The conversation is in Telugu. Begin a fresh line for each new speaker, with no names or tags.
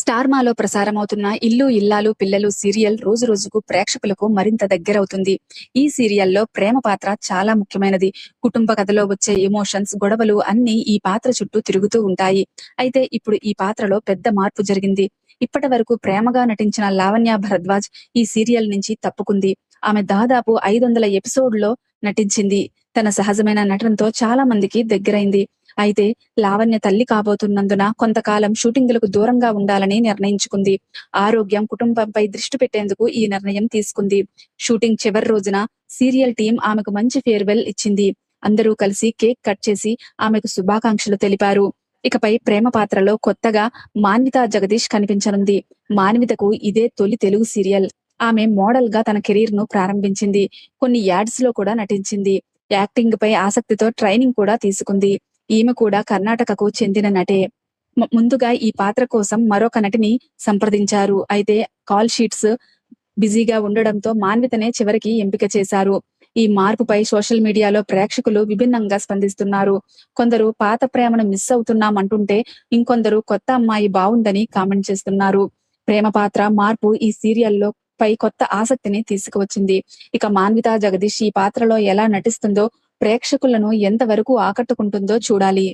స్టార్ మాలో ప్రసారమవుతున్న ఇల్లు ఇల్లాలు పిల్లలు సీరియల్ రోజు రోజుకు ప్రేక్షకులకు మరింత దగ్గరవుతుంది. ఈ సీరియల్లో ప్రేమ పాత్ర చాలా ముఖ్యమైనది. కుటుంబ కథలో వచ్చే ఎమోషన్స్, గొడవలు అన్నీ ఈ పాత్ర చుట్టూ తిరుగుతూ ఉంటాయి. అయితే ఇప్పుడు ఈ పాత్రలో పెద్ద మార్పు జరిగింది. ఇప్పటి వరకు ప్రేమగా నటించిన లావణ్య భరద్వాజ్ ఈ సీరియల్ నుంచి తప్పుకుంది. ఆమె దాదాపు 500 ఎపిసోడ్లో నటించింది. తన సహజమైన నటనతో చాలా మందికి దగ్గరైంది. అయితే లావణ్య తల్లి కాబోతున్నందున కొంతకాలం షూటింగులకు దూరంగా ఉండాలని నిర్ణయించుకుంది. ఆరోగ్యం, కుటుంబంపై దృష్టి పెట్టేందుకు ఈ నిర్ణయం తీసుకుంది. షూటింగ్ చివరి రోజున సీరియల్ టీం ఆమెకు మంచి ఫేర్వెల్ ఇచ్చింది. అందరూ కలిసి కేక్ కట్ చేసి ఆమెకు శుభాకాంక్షలు తెలిపారు. ఇకపై ప్రేమ పాత్రలో కొత్తగా మాన్వితా జగదీష్ కనిపించనుంది. మాన్వితకు ఇదే తొలి తెలుగు సీరియల్. ఆమె మోడల్ గా తన కెరీర్ ను ప్రారంభించింది. కొన్ని యాడ్స్ లో కూడా నటించింది. యాక్టింగ్ పై ఆసక్తితో ట్రైనింగ్ కూడా తీసుకుంది. ఈమె కూడా కర్ణాటకకు చెందిన నటే. ముందుగా ఈ పాత్ర కోసం మరొక నటిని సంప్రదించారు. అయితే కాల్ షీట్స్ బిజీగా ఉండడంతో మాన్వితనే చివరికి ఎంపిక చేశారు. ఈ మార్పుపై సోషల్ మీడియాలో ప్రేక్షకులు విభిన్నంగా స్పందిస్తున్నారు. కొందరు పాత ప్రేమను మిస్ అవుతున్నామంటుంటే, ఇంకొందరు కొత్త అమ్మాయి బావుందని కామెంట్ చేస్తున్నారు. ప్రేమ పాత్ర మార్పు ఈ సీరియల్లో పై కొత్త ఆసక్తిని తీసుకువచ్చింది. ఇక మాన్వితా జగదీష్ ఈ పాత్రలో ఎలా నటిస్తుందో, ప్రేక్షకులను ఎంతవరకు ఆకట్టుకుంటుందో చూడాలి.